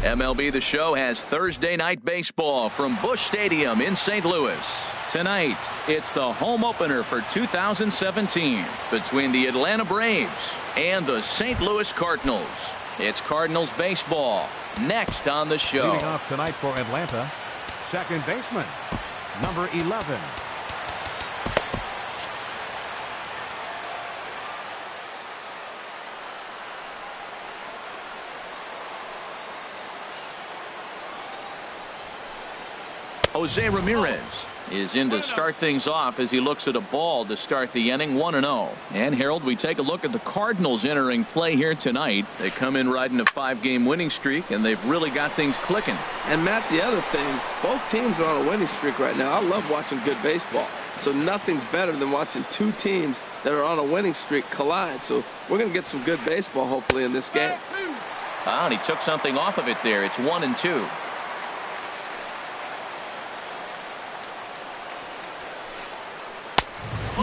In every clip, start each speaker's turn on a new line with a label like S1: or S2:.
S1: MLB The Show has Thursday night baseball from Busch Stadium in St. Louis. Tonight, it's the home opener for 2017 between the Atlanta Braves and the St. Louis Cardinals. It's Cardinals baseball next on the show.
S2: Leading off tonight for Atlanta, second baseman, number 11.
S1: Jose Ramirez is in to start things off as he looks at a ball to start the inning, 1-0. And Harold, we take a look at the Cardinals entering play here tonight. They come in riding a 5-game winning streak, and they've really got things clicking.
S3: And Matt, the other thing, both teams are on a winning streak right now. I love watching good baseball. So nothing's better than watching two teams that are on a winning streak collide. So we're going to get some good baseball hopefully in this game.
S1: And he took something off of it there. It's 1-2.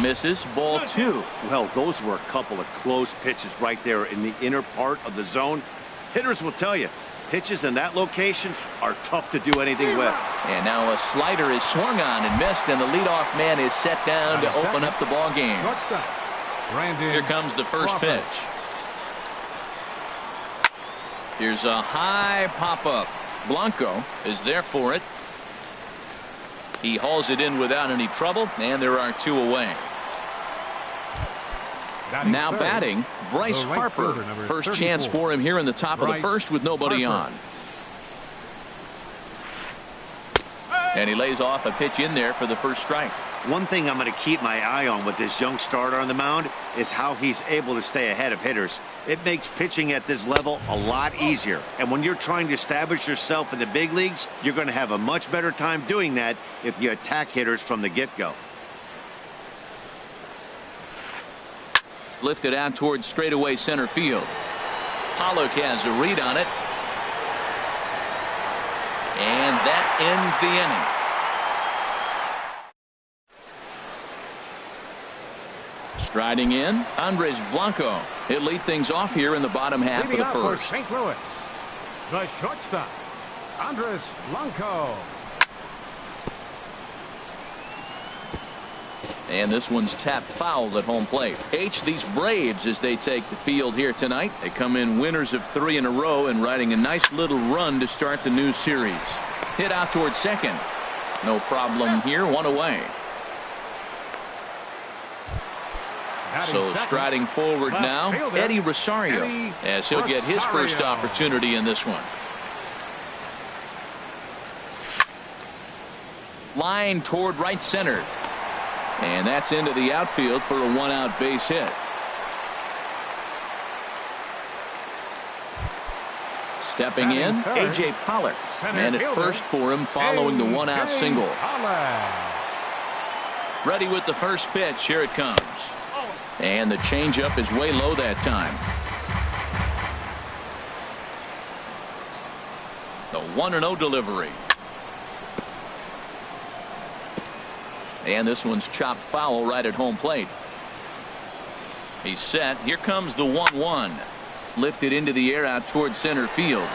S1: Misses, ball 2.
S4: Well, those were a couple of close pitches right there in the inner part of the zone. Hitters will tell you, pitches in that location are tough to do anything with.
S1: And now a slider is swung on and missed, and the leadoff man is set down to open up the ball game. Here comes the first pitch. Here's a high pop-up. Blanco is there for it. He hauls it in without any trouble, and there are 2 away. Now batting, Bryce Harper. First chance for him here in the top of the first with nobody on. And he lays off a pitch in there for the first strike.
S4: One thing I'm going to keep my eye on with this young starter on the mound is how he's able to stay ahead of hitters. It makes pitching at this level a lot easier. And when you're trying to establish yourself in the big leagues, you're going to have a much better time doing that if you attack hitters from the get-go.
S1: Lifted out towards straightaway center field. Pollock has a read on it. And that ends the inning. Striding in, Andres Blanco. He'll lead things off here in the bottom half of the first.
S2: St. Louis, the shortstop, Andres Blanco.
S1: And this one's tapped foul at home plate. These Braves as they take the field here tonight. They come in winners of 3 in a row and riding a nice little run to start the new series. Hit out towards second. No problem here, 1 away. So striding forward now, Eddie Rosario, as he'll get his first opportunity in this one. Line toward right center. And that's into the outfield for a 1-out base hit. Stepping in, A.J. Pollock. Man at first for him following the 1-out single. Ready with the first pitch. Here it comes. And the changeup is way low that time. The 1-0 delivery. And this one's chopped foul right at home plate. He's set. Here comes the 1-1. Lifted into the air out towards center field.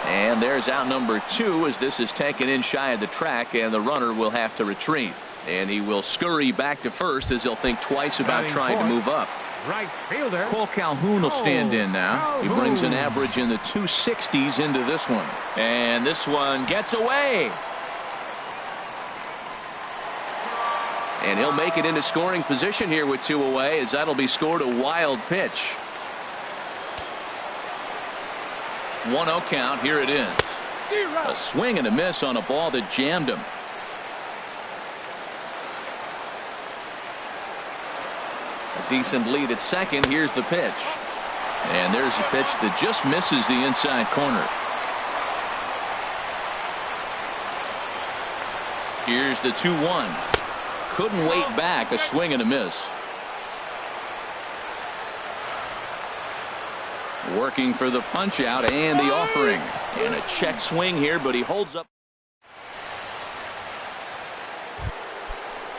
S1: And there's out number 2 as this is taken in shy of the track, and the runner will have to retreat. And he will scurry back to first as he'll think twice about trying to move up.
S2: Right fielder
S1: Cole Calhoun will stand in now. He brings an average in the 260s into this one. And this one gets away. And he'll make it into scoring position here with 2 away as that'll be scored a wild pitch. 1-0 count. Here it is. A swing and a miss on a ball that jammed him. A decent lead at second. Here's the pitch. And there's a pitch that just misses the inside corner. Here's the 2-1. Couldn't wait back. A swing and a miss. Working for the punch out and the offering. And a check swing here, but he holds up.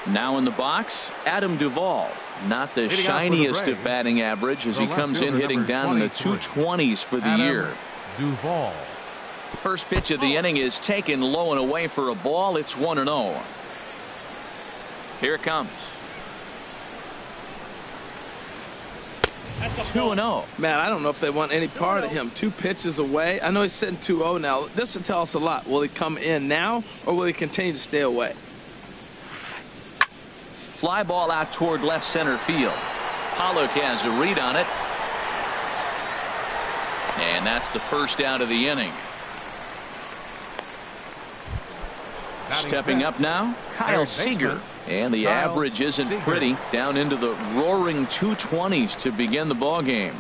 S1: Now in the box, Adam Duvall. Not the
S2: Hitting out for the
S1: shiniest
S2: Braves,
S1: of batting average as
S2: the
S1: he comes in
S2: left
S1: hitting
S2: fielder,
S1: down in the
S2: 23,
S1: 220s for the
S2: Adam
S1: year.
S2: Duvall.
S1: First pitch of the inning is taken low and away for a ball. It's 1-0. Here it comes. 2-0.
S3: Man, I don't know if they want any part of him. 2 pitches away. I know he's sitting 2-0 now. This will tell us a lot. Will he come in now or will he continue to stay away?
S1: Fly ball out toward left center field. Pollock has a read on it. And that's the first out of the inning. Stepping up now, Kyle Seager. And the average isn't pretty. Down into the roaring 220s to begin the ball game.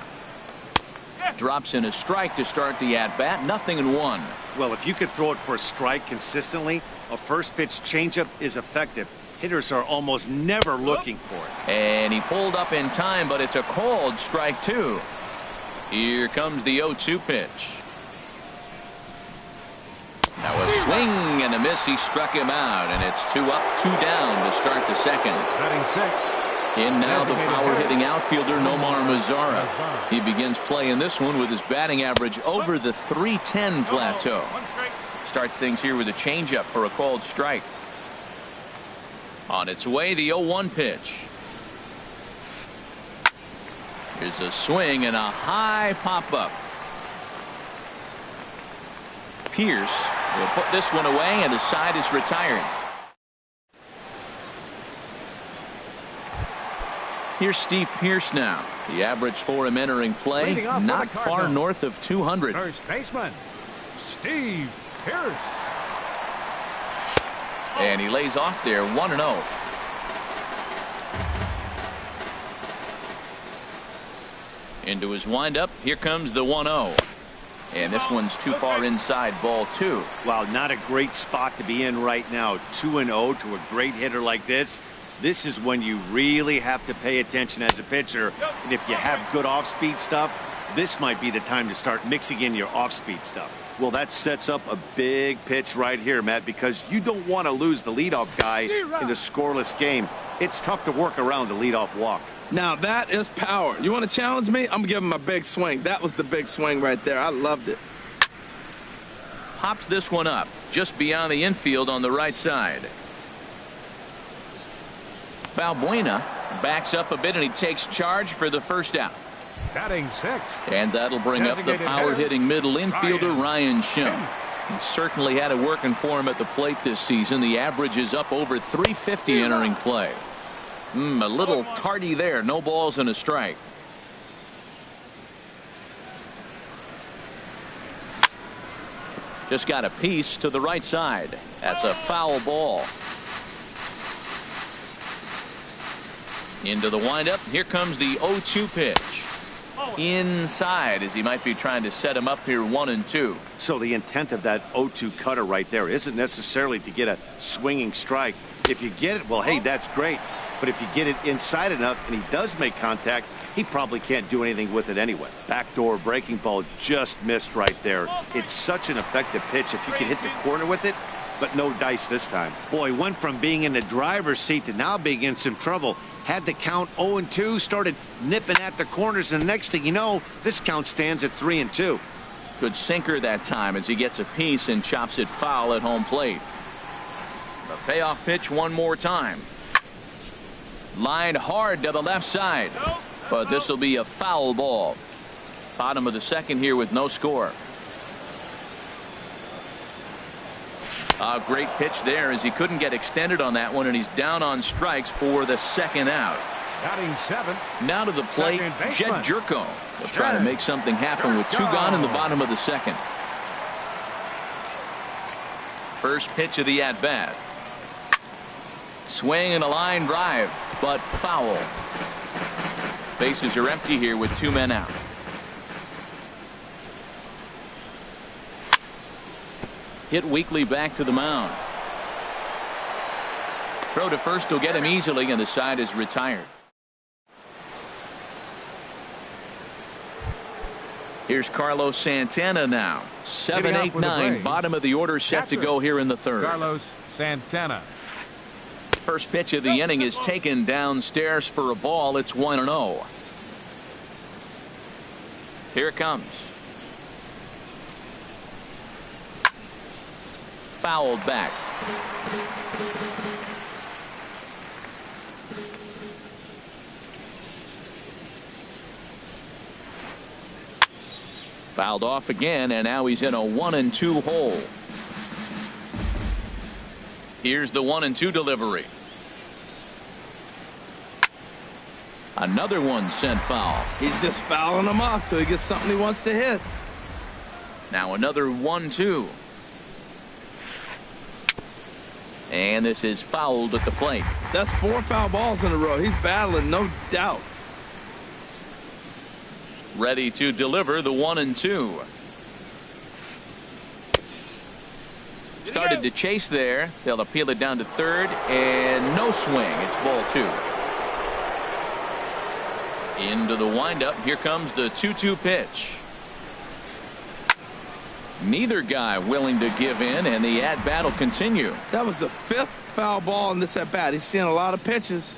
S1: Drops in a strike to start the at-bat. 0-1.
S4: Well, if you could throw it for a strike consistently, a first pitch changeup is effective. Hitters are almost never looking for it.
S1: And he pulled up in time, but it's a called strike 2. Here comes the 0-2 pitch. Now a swing and a miss. He struck him out, and it's 2 up, 2 down to start the second.
S2: Batting 6.
S1: In now the power-hitting outfielder Nomar Mazara. He begins playing this one with his batting average over the 310 plateau. Starts things here with a changeup for a called strike. On its way, the 0-1 pitch. Here's a swing and a high pop-up. Pierce will put this one away, and the side is retired. Here's Steve Pierce now. The average for him entering play, not far north of 200.
S2: First baseman, Steve Pierce.
S1: And he lays off there, 1-0. Into his windup, here comes the 1-0. And this one's too far inside, ball 2.
S4: Wow, not a great spot to be in right now. 2-0 to a great hitter like this. This is when you really have to pay attention as a pitcher. And if you have good off-speed stuff, this might be the time to start mixing in your off-speed stuff. Well, that sets up a big pitch right here, Matt, because you don't want to lose the leadoff guy in a scoreless game. It's tough to work around the leadoff walk.
S3: Now that is power. You want to challenge me? I'm going to give him a big swing. That was the big swing right there. I loved it.
S1: Pops this one up just beyond the infield on the right side. Valbuena backs up a bit, and he takes charge for the first out.
S2: Batting 6.
S1: And that'll bring up the power-hitting middle infielder, Ryan Shum. He certainly had it working for him at the plate this season. The average is up over 350 entering play. A little tardy there. No balls and a strike. Just got a piece to the right side. That's a foul ball. Into the windup. Here comes the 0-2 pitch. Inside, as he might be trying to set him up here, 1-2.
S4: So the intent of that 0-2 cutter right there isn't necessarily to get a swinging strike. If you get it, well, hey, that's great. But if you get it inside enough and he does make contact, he probably can't do anything with it anyway. Backdoor breaking ball just missed right there. It's such an effective pitch if you can hit the corner with it, but no dice this time. Boy, went from being in the driver's seat to now being in some trouble. Had the count 0-2, started nipping at the corners, and the next thing you know, this count stands at 3-2.
S1: Good sinker that time as he gets a piece and chops it foul at home plate. The payoff pitch one more time. Lined hard to the left side, but this will be a foul ball. Bottom of the second here with no score. A great pitch there as he couldn't get extended on that one, and he's down on strikes for the second out.
S2: Batting 7.
S1: Now to the plate, Jed Jerko will try to make something happen with 2 gone in the bottom of the second. First pitch of the at-bat. Swing and a line drive, but foul. Bases are empty here with 2 men out. Hit weakly back to the mound. Throw to first will get him easily, and the side is retired. Here's Carlos Santana now. 7, 8, 9, bottom of the order set to go here in the third.
S2: Carlos Santana.
S1: First pitch of the inning is taken downstairs for a ball. It's 1-0. Here it comes. Fouled back. Fouled off again, and now he's in a 1-2 hole. Here's the 1-2 delivery. Another one sent foul.
S3: He's just fouling them off till he gets something he wants to hit.
S1: Now another 1-2. And this is fouled at the plate.
S3: That's 4 foul balls in a row. He's battling, no doubt.
S1: Ready to deliver the 1-2. Started to chase there. They'll appeal it down to third, and no swing. It's ball 2. Into the windup. Here comes the 2-2 pitch. Neither guy willing to give in, and the at-bat will continue.
S3: That was the 5th foul ball in this at-bat. He's seeing a lot of pitches.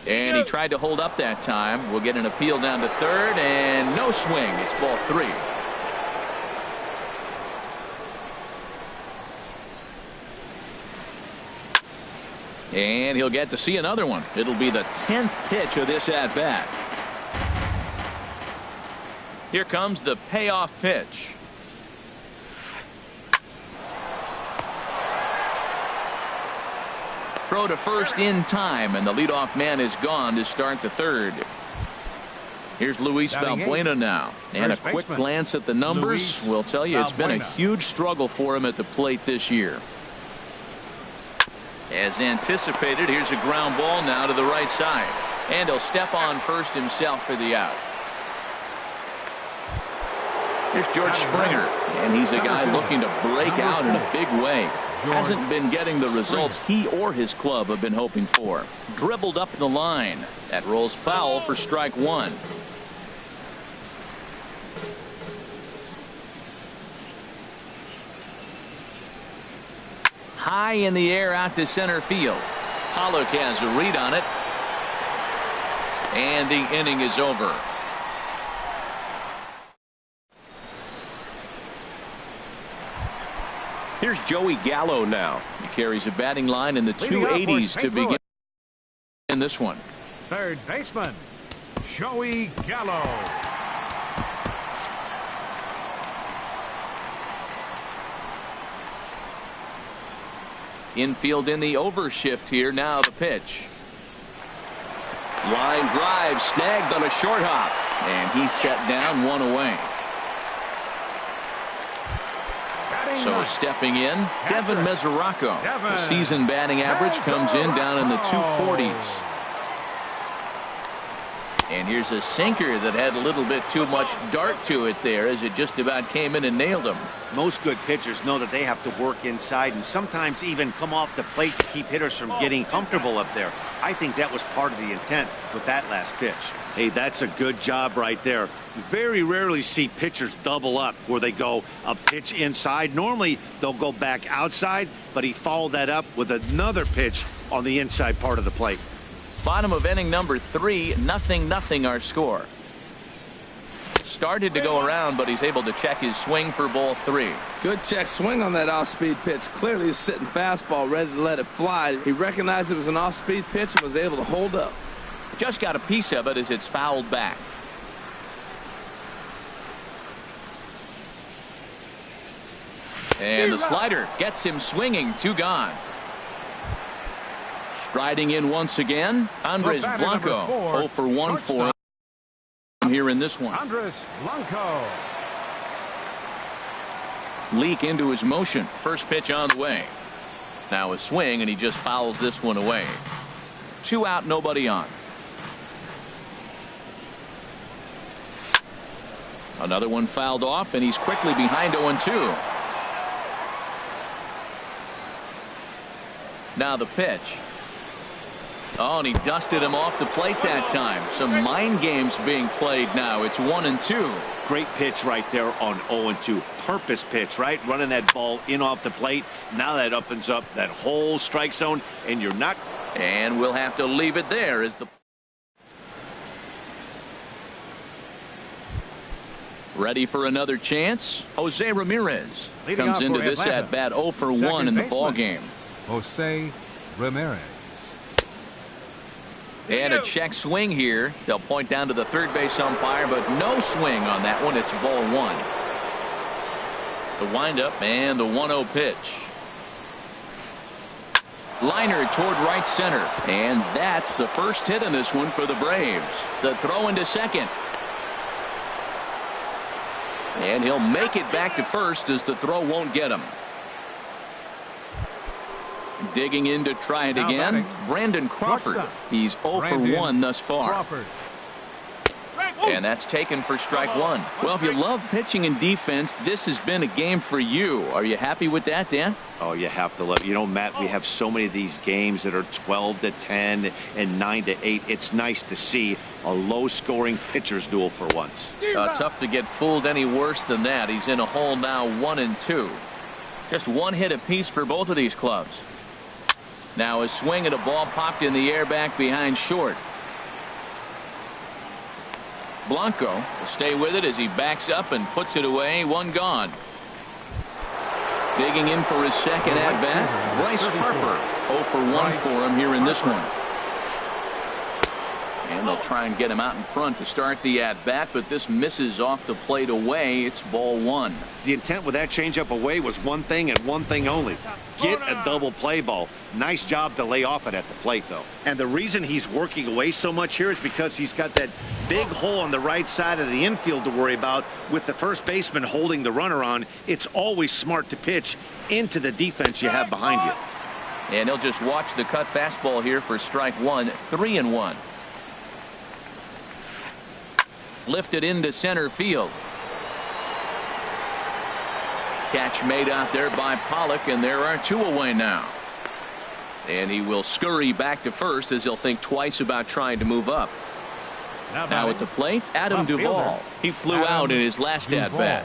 S1: And he tried to hold up that time. We'll get an appeal down to third, and no swing. It's ball 3. And he'll get to see another one. It'll be the 10th pitch of this at-bat. Here comes the payoff pitch. Throw to first in time, and the leadoff man is gone to start the third. Here's Luis Valbuena now. And a quick glance at the numbers will tell you it's been a huge struggle for him at the plate this year. As anticipated, here's a ground ball now to the right side. And he'll step on first himself for the out. Here's George Springer, and he's a guy looking to break out in a big way. Hasn't been getting the results he or his club have been hoping for. Dribbled up the line. That rolls foul for strike 1. High in the air out to center field. Pollock has a read on it. And the inning is over. Here's Joey Gallo now. He carries a batting line in the 280s to begin in this one.
S2: Third baseman, Joey Gallo.
S1: Infield in the overshift here. Now the pitch. Line drive snagged on a short hop. And he's set down, 1 away. So stepping in, Devin Mesoraco. The season batting average comes in down in the 240s. And here's a sinker that had a little bit too much dart to it there as it just about came in and nailed him.
S4: Most good pitchers know that they have to work inside and sometimes even come off the plate to keep hitters from getting comfortable up there. I think that was part of the intent with that last pitch. Hey, that's a good job right there. You very rarely see pitchers double up where they go a pitch inside. Normally they'll go back outside, but he followed that up with another pitch on the inside part of the plate.
S1: Bottom of inning number 3, 0-0 our score. Started to go around, but he's able to check his swing for ball 3.
S3: Good check swing on that off-speed pitch. Clearly he's sitting fastball ready to let it fly. He recognized it was an off-speed pitch and was able to hold up.
S1: Just got a piece of it as it's fouled back. And the slider gets him swinging. 2 gone. Striding in once again, Andres Blanco. 0 for 1 for him here in this one.
S2: Andres Blanco.
S1: Leak into his motion. First pitch on the way. Now a swing, and he just fouls this one away. 2 out, nobody on. Another one fouled off, and he's quickly behind 0-2. Now the pitch. Oh, and he dusted him off the plate that time. Some mind games being played now. It's 1-2.
S4: Great pitch right there on 0-2. Purpose pitch, right? Running that ball in off the plate. Now that opens up that whole strike zone, and you're not.
S1: And we'll have to leave it there as the. Ready for another chance? Jose Ramirez
S2: Leading
S1: comes
S2: off
S1: into
S2: for
S1: this
S2: Atlanta.
S1: at bat 0 for 1 in the ball game.
S2: Jose Ramirez.
S1: And a check swing here. They'll point down to the third base umpire, but no swing on that one. It's ball 1. The windup and the 1-0 pitch. Liner toward right center. And that's the first hit in this one for the Braves. The throw into second. And he'll make it back to first as the throw won't get him. Digging in to try it again. Brandon Crawford. He's 0 for 1 thus far. And that's taken for strike 1. Well, if you love pitching and defense, this has been a game for you. Are you happy with that, Dan?
S4: Oh, you have to love. You know, Matt, we have so many of these games that are 12-10 and 9-8. It's nice to see a low-scoring pitcher's duel for once.
S1: Tough to get fooled any worse than that. He's in a hole now, 1-2. Just one hit apiece for both of these clubs. Now a swing at a ball popped in the air back behind short. Blanco will stay with it as he backs up and puts it away. One gone. Digging in for his second at bat, Bryce Harper. 0 for 1 for him here in this one. And they'll try and get him out in front to start the at bat, but this misses off the plate away. It's ball 1.
S4: The intent with that changeup away was one thing and one thing only. Get a double play ball. Nice job to lay off it at the plate, though. And the reason he's working away so much here is because he's got that big hole on the right side of the infield to worry about with the first baseman holding the runner on. It's always smart to pitch into the defense you have behind you.
S1: And he'll just watch the cut fastball here for strike 1. 3-1. Lifted into center field. Catch made out there by Pollock, and there are 2 away now. And he will scurry back to first as he'll think twice about trying to move up. Now at the plate, Adam Duvall. He flew out in his last at bat.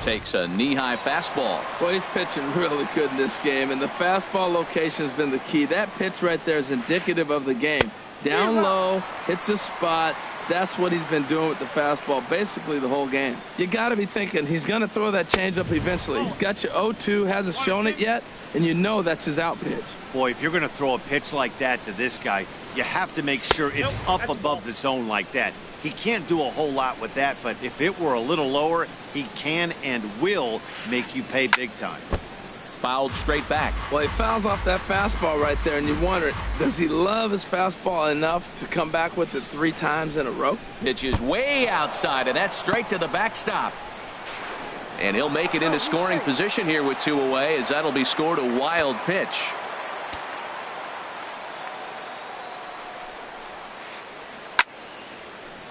S1: Takes a knee-high fastball.
S3: Well, he's pitching really good in this game, and the fastball location has been the key. That pitch right there is indicative of the game. Down low, hits a spot. That's what he's been doing with the fastball basically the whole game. You got to be thinking he's going to throw that changeup eventually. He's got you 0-2, hasn't shown it yet, and you know that's his out pitch.
S4: Boy, if you're going to throw a pitch like that to this guy, you have to make sure it's up above the zone like that. He can't do a whole lot with that, but if it were a little lower, he can and will make you pay big time.
S1: Fouled straight back.
S3: Well, he fouls off that fastball right there, and you wonder, does he love his fastball enough to come back with it 3 times in a row?
S1: Pitch is way outside, and that's straight to the backstop. And he'll make it into scoring position here with 2 away, as that'll be scored a wild pitch.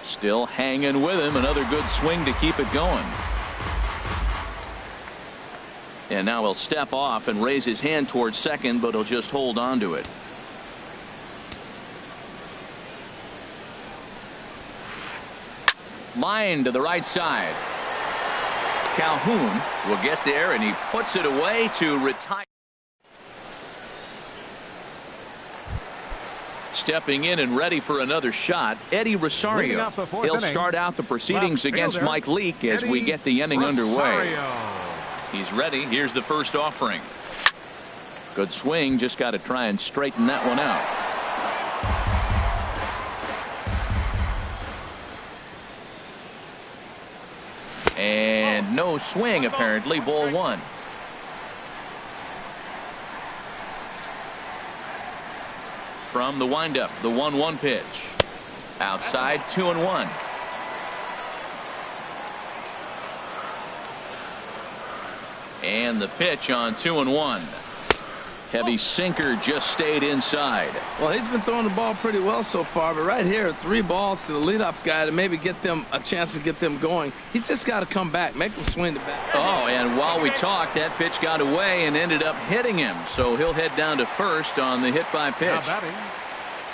S1: Still hanging with him. Another good swing to keep it going. And now he'll step off and raise his hand towards second, but he'll just hold on to it. Line to the right side. Calhoun will get there, and he puts it away to retire. Stepping in and ready for another shot, Eddie Rosario. He'll start out the proceedings against Mike Leake as we get the inning underway. He's ready. Here's the first offering. Good swing. Just got to try and straighten that one out. And no swing, apparently. Ball 1. From the windup, the 1-1 pitch. Outside, 2-1. And the pitch on 2-1. Heavy sinker just stayed inside.
S3: Well, he's been throwing the ball pretty well so far, but right here, 3 balls to the leadoff guy to maybe get them a chance to get them going. He's just got to come back, make them swing the bat.
S1: Oh, and while we talked, that pitch got away and ended up hitting him. So he'll head down to first on the hit by pitch.
S2: Now batting,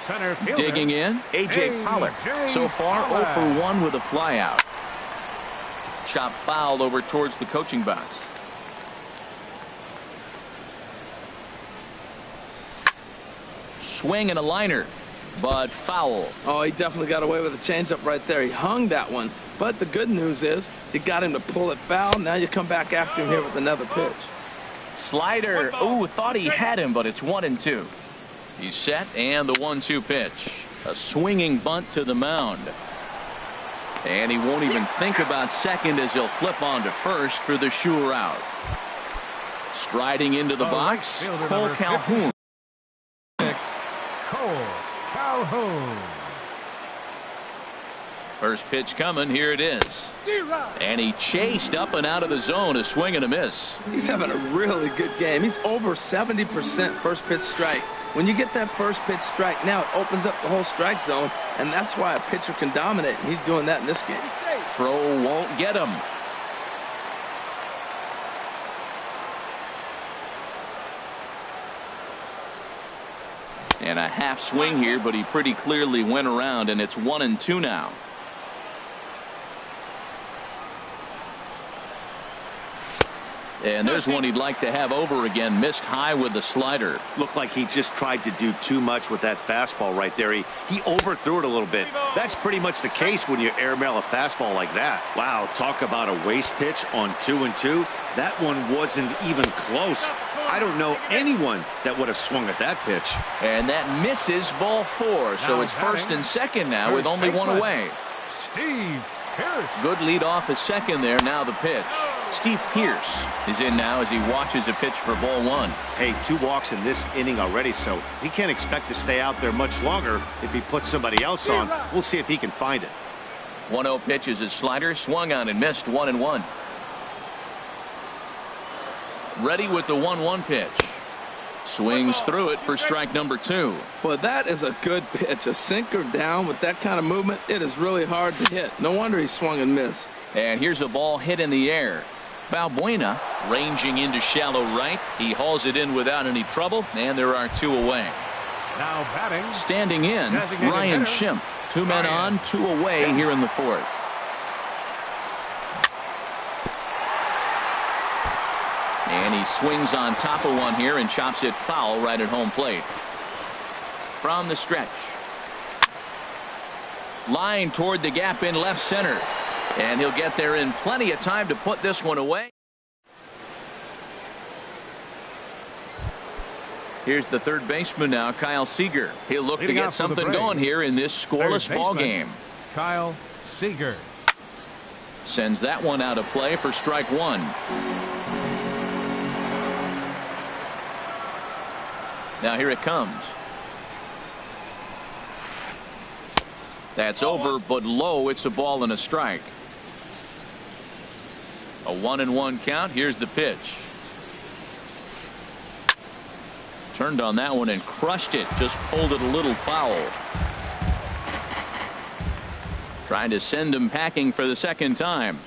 S2: center fielder,
S1: Digging in, A.J. Pollock. So far, 0 for 1 with a flyout. Chop fouled over towards the coaching box. Swing and a liner, but foul.
S3: Oh, he definitely got away with a changeup right there. He hung that one. But the good news is you got him to pull it foul. Now you come back after him here with another pitch.
S1: Slider. Ooh, thought he had him, but it's 1-2. He's set, and the 1-2 pitch. A swinging bunt to the mound. And he won't even think about second as he'll flip on to first for the sure out. Striding into the box, Cole Calhoun.
S2: Cole Calhoun.
S1: First pitch coming. Here it is. And he chased up and out of the zone. A swing and a miss.
S3: He's having a really good game. He's over 70% first pitch strike. When you get that first pitch strike, now it opens up the whole strike zone, and that's why a pitcher can dominate, and he's doing that in this game.
S1: Throw won't get him. And a half swing here, but he pretty clearly went around, and it's 1-2 now. And there's one he'd like to have over again. Missed high with the slider.
S4: Looked like he just tried to do too much with that fastball right there. He overthrew it a little bit. That's pretty much the case when you airmail a fastball like that. Wow, talk about a waste pitch on 2-2. That one wasn't even close. I don't know anyone that would have swung at that pitch.
S1: And that misses ball 4. So it's first and second now with only one away.
S2: Steve Pierce.
S1: Good lead off at second there. Now the pitch. Steve Pierce is in now as he watches a pitch for ball 1.
S4: Hey, 2 walks in this inning already, so he can't expect to stay out there much longer if he puts somebody else on. We'll see if he can find it.
S1: 1-0 pitch is a slider, swung on and missed. 1-1. Ready with the 1-1 pitch. Swings through it for strike number 2.
S3: Well, that is a good pitch. A sinker down with that kind of movement, it is really hard to hit. No wonder he swung and missed.
S1: And here's a ball hit in the air. Balbuena ranging into shallow right. He hauls it in without any trouble, and there are 2 away.
S2: Now batting,
S1: standing in, Ryan Schimpf. 2 men on, 2 away here in the 4th. And he swings on top of one here and chops it foul right at home plate. From the stretch. Line toward the gap in left center. And he'll get there in plenty of time to put this one away. Here's the third baseman now, Kyle Seager. He'll look to get something going here in this scoreless ball game.
S2: Kyle Seager
S1: sends that one out of play for strike 1. Now here it comes. That's over, but low. It's a ball and a strike. A 1-1 count. Here's the pitch. Turned on that one and crushed it. Just pulled it a little foul. Trying to send him packing for the second time.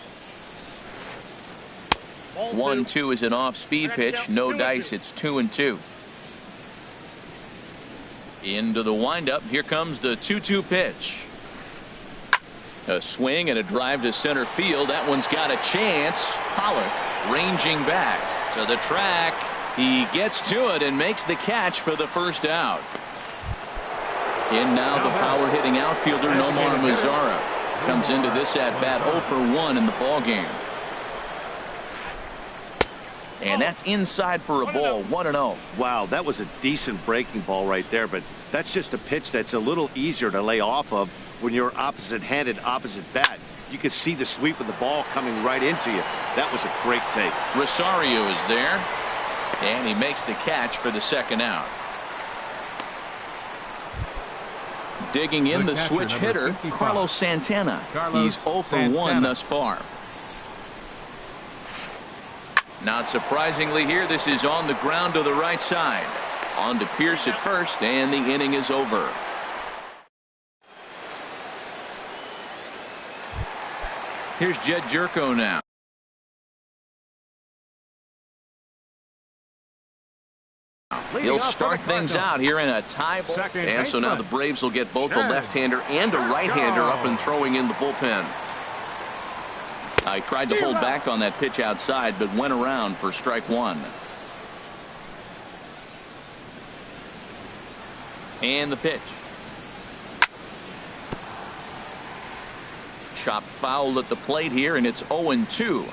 S1: 1-2 is an off-speed pitch. No dice. It's 2-2. Into the windup. Here comes the 2-2 pitch. A swing and a drive to center field. That one's got a chance. Pollock ranging back to the track. He gets to it and makes the catch for the first out. In now the power hitting outfielder Nomar Mazara comes into this at bat 0 for 1 in the ball game. And that's inside for a ball. 1-0.
S4: Wow, that was a decent breaking ball right there, but that's just a pitch that's a little easier to lay off of when you're opposite-handed, opposite bat. You could see the sweep of the ball coming right into you. That was a great take.
S1: Rosario is there, and he makes the catch for the second out. Digging in the switch hitter, Carlos Santana. He's 0 for 1 thus far. Not surprisingly here, this is on the ground to the right side. On to Pierce at first, and the inning is over. Here's Jed Jerko now. He'll start things out here in a tie ball. And so now the Braves will get both a left-hander and a right-hander up and throwing in the bullpen. I tried to hold back on that pitch outside, but went around for strike one. And the pitch. Chopped foul at the plate here, and it's 0-2.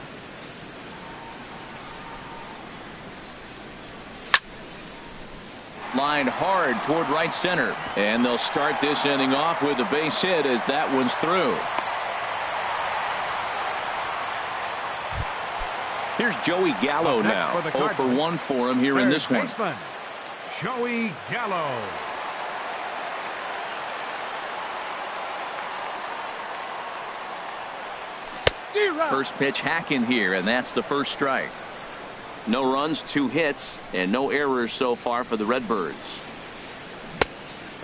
S1: Lined hard toward right center, and they'll start this inning off with a base hit as that one's through. Here's Joey Gallo now. 0 for 1 for him here in this one.
S2: Joey Gallo.
S1: First pitch hacking here, and that's the first strike. No runs, 2 hits, and no errors so far for the Redbirds.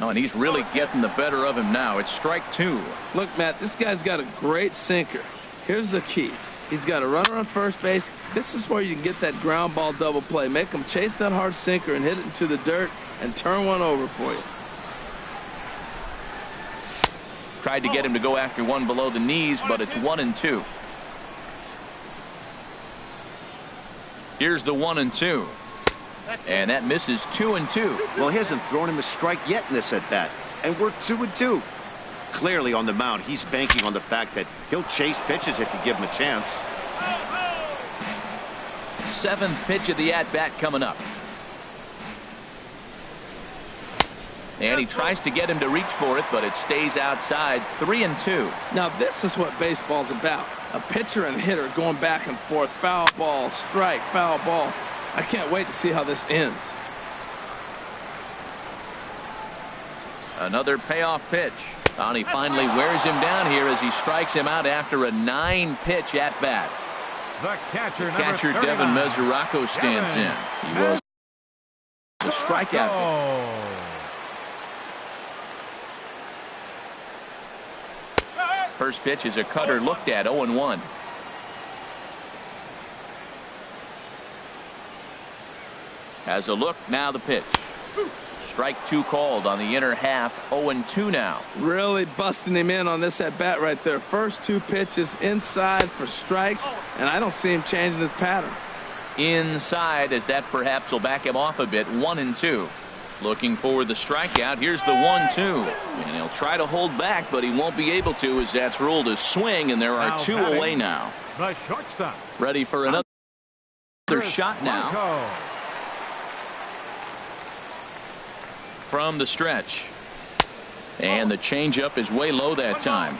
S1: Oh, and he's really getting the better of him now. It's strike 2.
S3: Look, Matt, this guy's got a great sinker. Here's the key. He's got a runner on first base. This is where you can get that ground ball double play. Make him chase that hard sinker and hit it into the dirt and turn one over for you.
S1: Tried to get him to go after one below the knees, but it's 1-2. Here's the 1-2. And that misses 2-2.
S4: Well, he hasn't thrown him a strike yet in this at bat. And we're 2-2. Clearly on the mound, he's banking on the fact that he'll chase pitches if you give him a chance.
S1: 7th pitch of the at-bat coming up. And he tries to get him to reach for it, but it stays outside. 3-2.
S3: Now this is what baseball's about. A pitcher and hitter going back and forth. Foul ball, strike, foul ball. I can't wait to see how this ends.
S1: Another payoff pitch. And he finally wears him down here as he strikes him out after a 9-pitch at-bat.
S2: The
S1: catcher Devin Mesoraco stands in. He was a strikeout. First pitch is a cutter looked at. 0-1. Has a look. Now the pitch. Strike 2 called on the inner half. 0-2 now.
S3: Really busting him in on this at bat right there. First 2 pitches inside for strikes, and I don't see him changing his pattern.
S1: Inside, as that perhaps will back him off a bit. 1-2. Looking for the strikeout. Here's the 1-2. And he'll try to hold back, but he won't be able to, as that's ruled a swing, and there are 2 away now.
S2: The shortstop.
S1: Ready for another shot now. From the stretch. And the changeup is way low that time.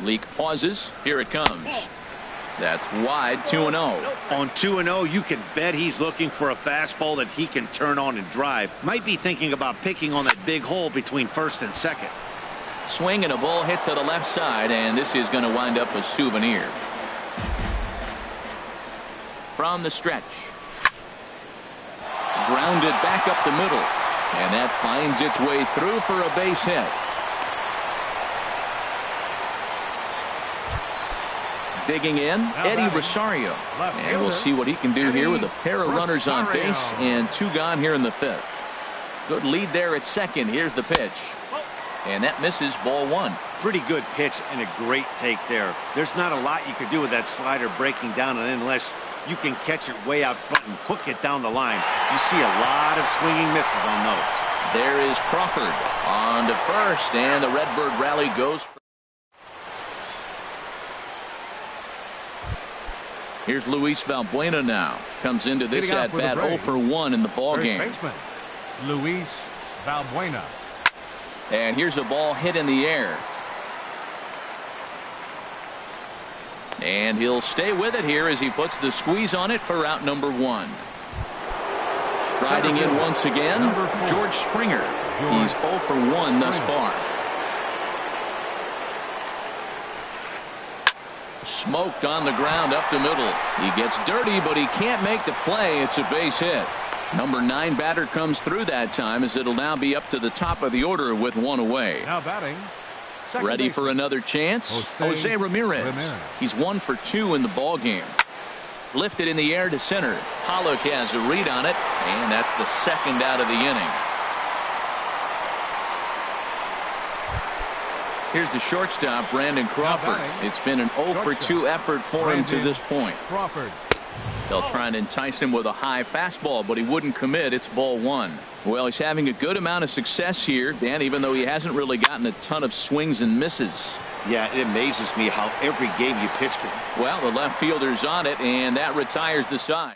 S1: Leak pauses. Here it comes. That's wide. 2-0.
S4: On 2-0, you can bet he's looking for a fastball that he can turn on and drive. Might be thinking about picking on that big hole between first and second.
S1: Swing and a ball hit to the left side, and this is going to wind up a souvenir. From the stretch. Grounded back up the middle, and that finds its way through for a base hit. Digging in, Eddie Rosario, and we'll see what he can do here with a pair of runners on base and 2 gone here in the 5th. Good lead there at second. Here's the pitch, and that misses. Ball 1.
S4: Pretty good pitch and a great take there. There's not a lot you could do with that slider breaking down, and unless you can catch it way out front and hook it down the line. You see a lot of swinging misses on those.
S1: There is Crawford on to first, and the Redbird rally goes. Here's Luis Valbuena now. Comes into this at bat 0 for 1 in the ball game.
S2: Luis Valbuena.
S1: And here's a ball hit in the air. And he'll stay with it here as he puts the squeeze on it for out number 1. Striding in once again, George Springer. He's 0 for 1 thus far. Smoked on the ground up the middle. He gets dirty, but he can't make the play. It's a base hit. Number 9 batter comes through that time, as it'll now be up to the top of the order with one away.
S2: Now batting.
S1: Ready for another chance? Jose Ramirez. He's 1 for 2 in the ball game. Lifted in the air to center. Pollock has a read on it, and that's the second out of the inning. Here's the shortstop, Brandon Crawford. It's been an 0 for 2 effort for him to this point.
S2: Crawford.
S1: They'll try and entice him with a high fastball, but he wouldn't commit. It's ball 1. Well, he's having a good amount of success here, Dan, even though he hasn't really gotten a ton of swings and misses.
S4: Yeah, it amazes me how every game you pitch him.
S1: Well, the left fielder's on it, and that retires the side.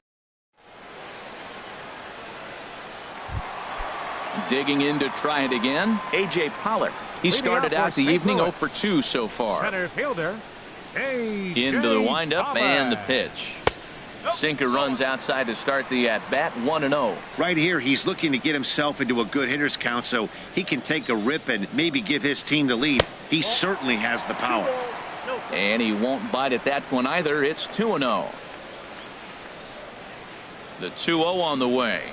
S1: Digging in to try it again, A.J. Pollock. He started out the evening 0 for 2 so far.
S2: Center fielder.
S1: Into the windup and the pitch. Sinker runs outside to start the at-bat, 1-0.
S4: Right here, he's looking to get himself into a good hitter's count so he can take a rip and maybe give his team the lead. He certainly has the power.
S1: And he won't bite at that one either. It's 2-0. The 2-0 on the way.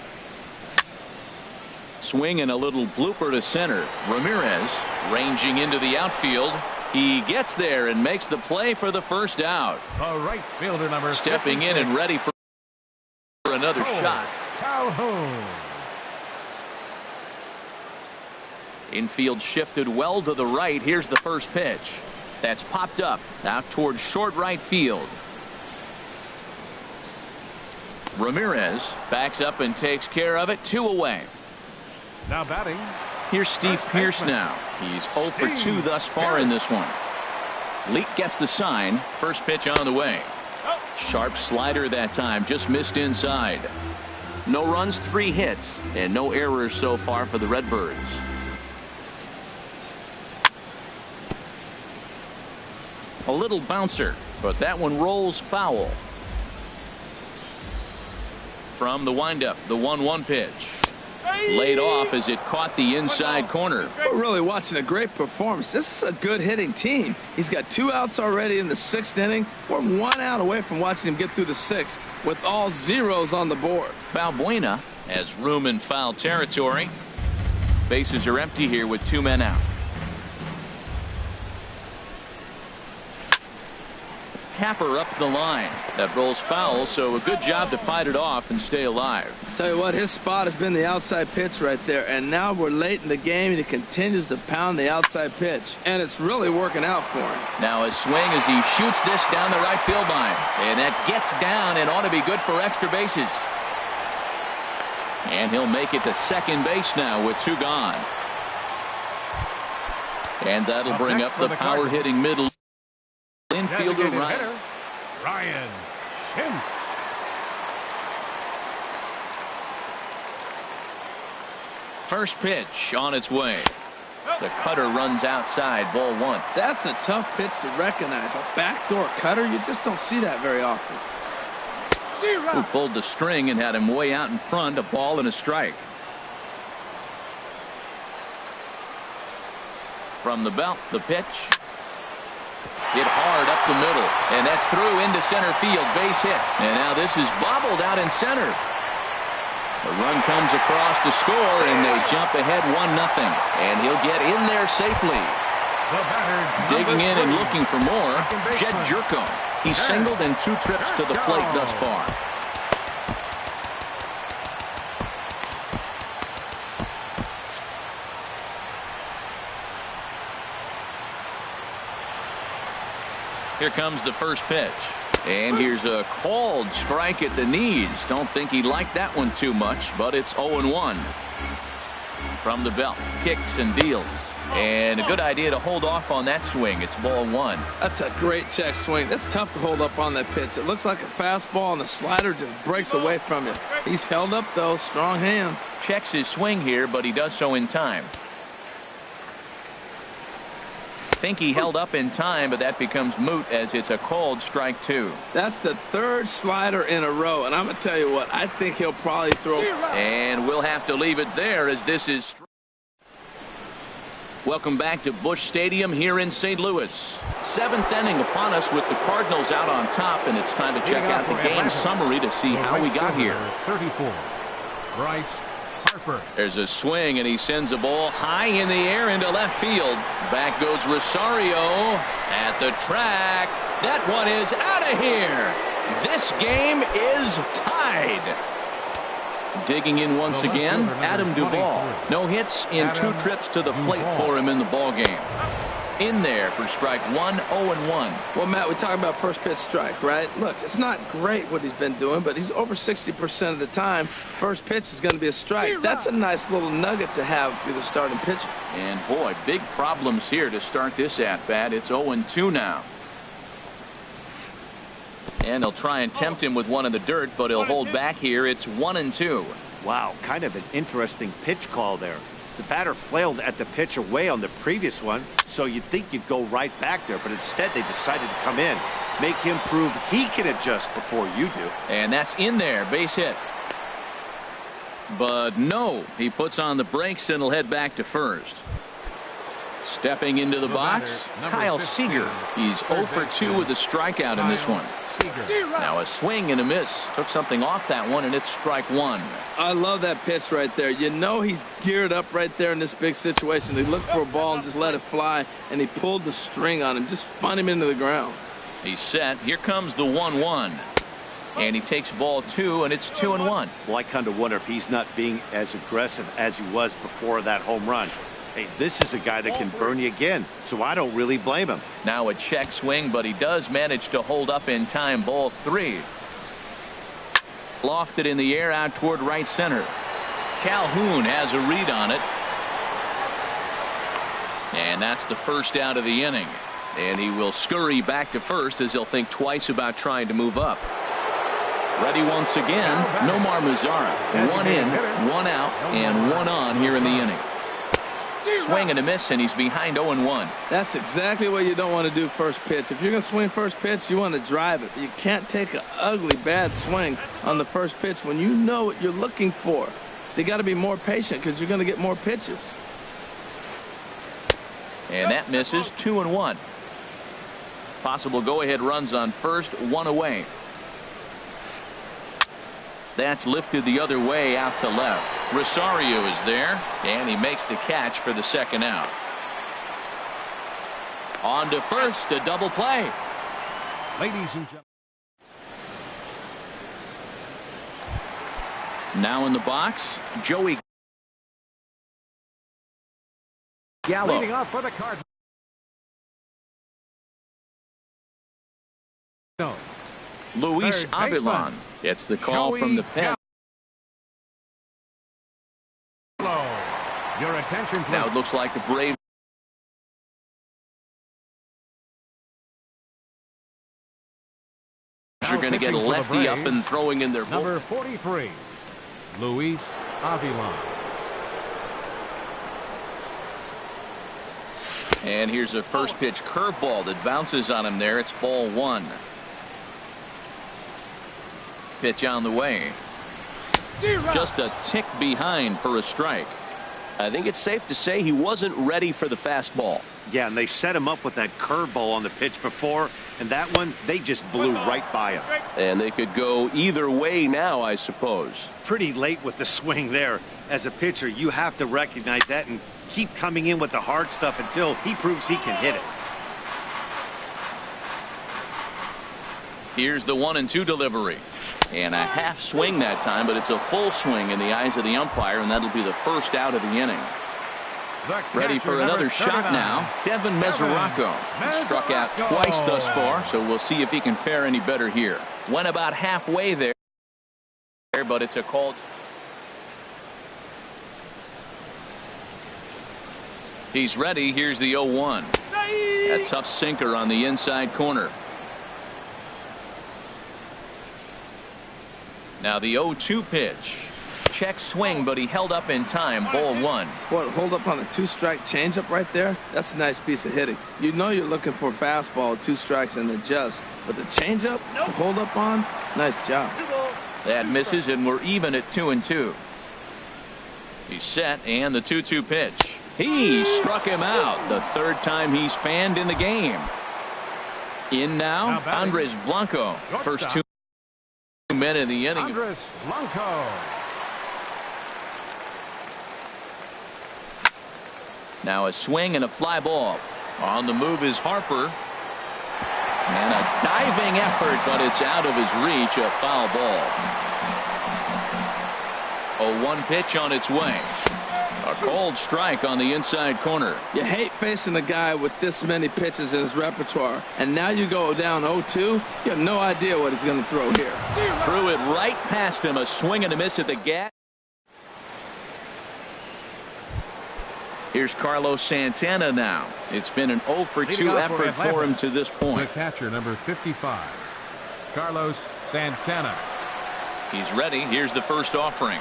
S1: Swing and a little blooper to center. Ramirez ranging into the outfield. He gets there and makes the play for the first out.
S2: The right fielder, number
S1: stepping 56. In and ready for another shot.
S2: Calhoun.
S1: Infield shifted well to the right. Here's the first pitch. That's popped up out towards short right field. Ramirez backs up and takes care of it. 2 away.
S2: Now batting.
S1: Here's Steve Pearce now. He's 0 for 2 thus far in this one. Leak gets the sign. First pitch on the way. Sharp slider that time. Just missed inside. No runs, 3 hits, and no errors so far for the Redbirds. A little bouncer, but that one rolls foul. From the windup, the 1-1 pitch. Laid off as it caught the inside corner.
S3: We're really watching a great performance. This is a good hitting team. He's got 2 outs already in the 6th inning. We're 1 out away from watching him get through the 6th with all zeros on the board.
S1: Balbuena has room in foul territory. Bases are empty here with 2 men out. Tapper up the line. That rolls foul, so a good job to fight it off and stay alive.
S3: Tell you what, his spot has been the outside pitch right there, and now we're late in the game and he continues to pound the outside pitch, and it's really working out for him.
S1: Now a swing as he shoots this down the right field line, and that gets down and ought to be good for extra bases. And he'll make it to second base now with 2 gone. And that'll bring up the power hitting middle infielder
S2: Ryan Schimpf.
S1: First pitch on its way. The cutter runs outside, ball 1.
S3: That's a tough pitch to recognize. A backdoor cutter, you just don't see that very often.
S1: Who pulled the string and had him way out in front, a ball and a strike. From the belt, the pitch. Hit hard up the middle, and that's through into center field, base hit. And now this is bobbled out in center. The run comes across to score, and they jump ahead 1-0. And he'll get in there safely. Digging in and looking for more, Jed Jerko. He's singled in 2 trips to the plate thus far. Here comes the first pitch. And here's a called strike at the knees. Don't think he liked that one too much, but it's 0-1. From the belt, kicks and deals. And a good idea to hold off on that swing. It's ball 1.
S3: That's a great check swing. That's tough to hold up on that pitch. It looks like a fastball, and the slider just breaks away from you. He's held up, though. Strong hands.
S1: Checks his swing here, but he does so in time. Think he held up in time, but that becomes moot as it's a called strike 2.
S3: That's the 3rd slider in a row, and I'm going to tell you what, I think he'll probably throw.
S1: And we'll have to leave it there as this is. Welcome back to Busch Stadium here in St. Louis. Seventh inning upon us with the Cardinals out on top, and it's time to check out the game summary to see how we got here.
S2: 34, Bryce Harper.
S1: There's a swing, and he sends a ball high in the air into left field. Back goes Rosario at the track. That one is out of here. This game is tied. Digging in once again, Adam Duvall. No hits in 2 trips to the plate for him in the ball game. In there for strike 1, 0-1.
S3: Well, Matt, we talk about first pitch strike, right? Look, it's not great what he's been doing, but he's over 60% of the time. First pitch is going to be a strike. That's a nice little nugget to have for the starting pitcher.
S1: And boy, big problems here to start this at bat. It's 0-2 now. And they'll try and tempt him with one in the dirt, but he'll hold back here. It's 1-2.
S4: Wow, kind of an interesting pitch call there. The batter flailed at the pitch away on the previous one, so you'd think you'd go right back there, but instead they decided to come in, make him prove he can adjust before you do.
S1: And that's in there, base hit. But no, he puts on the brakes and will head back to first. Stepping into the box, Kyle Seager. He's 0 for 2 with a strikeout in this one. Now a swing and a miss. Took something off that one, and it's strike 1.
S3: I love that pitch right there. You know he's geared up right there in this big situation. He looked for a ball and just let it fly, and he pulled the string on him. Just spun him into the ground.
S1: He's set. Here comes the 1-1. And he takes ball 2, and it's 2-1.
S4: Well, I kind of wonder if he's not being as aggressive as he was before that home run. Hey, this is a guy that can burn you again, so I don't really blame him.
S1: Now a check swing, but he does manage to hold up in time. Ball 3. Lofted in the air out toward right center. Calhoun has a read on it. And that's the first out of the inning. And he will scurry back to first as he'll think twice about trying to move up. Ready once again, Nomar Mazara. 1 in, 1 out, and 1 on here in the inning. Swing and a miss, and he's behind 0-1.
S3: That's exactly what you don't want to do first pitch. If you're going to swing first pitch, you want to drive it. You can't take an ugly, bad swing on the first pitch when you know what you're looking for. They got to be more patient because you're going to get more pitches.
S1: And that misses. 2-1. Possible go-ahead runs on first, 1 away. That's lifted the other way out to left. Rosario is there, and he makes the catch for the second out. On to first, a double play.
S2: Ladies and gentlemen.
S1: Now in the box, Joey Gallo.
S2: Leading off for the Cardinals. No.
S1: Luis Avilan. It's the call
S2: Joey
S1: from the pen.
S2: Your attention, please.
S1: Now it looks like the Braves are going to get a lefty up and throwing in their
S2: number 43, Luis Avilan.
S1: And here's a first pitch curveball that bounces on him there. It's ball 1. Pitch on the way. Just a tick behind for a strike.
S5: I think it's safe to say he wasn't ready for the fastball.
S4: Yeah, and they set him up with that curveball on the pitch before, and that one, they just blew right by him.
S5: And they could go either way now, I suppose.
S4: Pretty late with the swing there. As a pitcher, you have to recognize that and keep coming in with the hard stuff until he proves he can hit it.
S1: Here's the 1-2 delivery. And a half swing that time, but it's a full swing in the eyes of the umpire, and that'll be the first out of the inning. Ready for another shot now. Devin Mesoraco. He struck out twice thus far, so we'll see if he can fare any better here. Went about halfway there, but it's a called. He's ready. Here's the 0-1. A tough sinker on the inside corner. Now the 0-2 pitch. Check swing, but he held up in time. Ball 1.
S3: What, hold up on a 2-strike changeup right there? That's a nice piece of hitting. You know you're looking for a fastball, 2 strikes and adjust. But the changeup, hold up on, nice job.
S1: That misses, and we're even at 2-2. He's set, and the 2-2 pitch. He struck him out. The third time he's fanned in the game. In now, Andres Blanco. First 2 men in the inning.
S2: Andres Blanco.
S1: Now a swing and a fly ball. On the move is Harper. And a diving effort, but it's out of his reach. A foul ball. A 1 pitch on its way. A cold strike on the inside corner.
S3: You hate facing a guy with this many pitches in his repertoire. And now you go down 0-2. You have no idea what he's going to throw here.
S1: Threw it right past him. A swing and a miss at the gap. Here's Carlos Santana now. It's been an 0 for 2 effort for him to this point.
S2: The catcher, number 55, Carlos Santana.
S1: He's ready. Here's the first offering.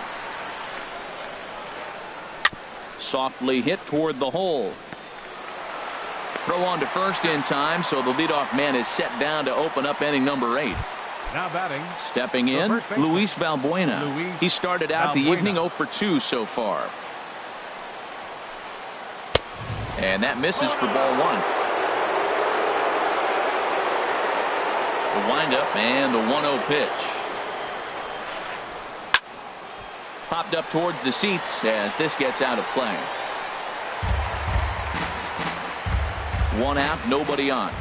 S1: Softly hit toward the hole. Throw on to first in time, so the leadoff man is set down to open up inning number 8.
S2: Now batting.
S1: Stepping in, Luis Valbuena. He started out the evening 0 for 2 so far. And that misses for ball 1. The windup and the 1-0 pitch. Popped up towards the seats as this gets out of play. 1 out, nobody on.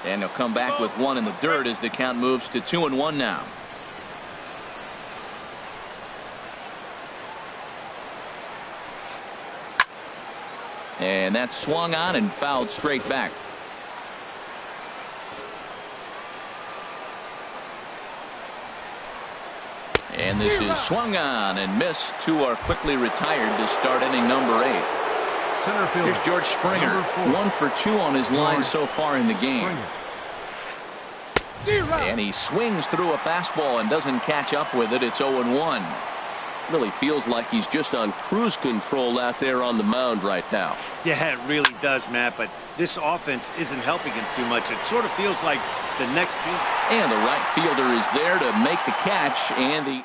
S1: And he'll come back with 1 in the dirt as the count moves to 2-1 now. And that's swung on and fouled straight back. And this is swung on and missed. 2 are quickly retired to start inning number 8.
S2: Center field.
S1: Here's George Springer. 1 for 2 on his line so far in the game. And he swings through a fastball and doesn't catch up with it. It's 0-1. Really feels like he's just on cruise control out there on the mound right now.
S4: Yeah, it really does, Matt, but this offense isn't helping him too much. It sort of feels like the next team.
S1: And the right fielder is there to make the catch, and the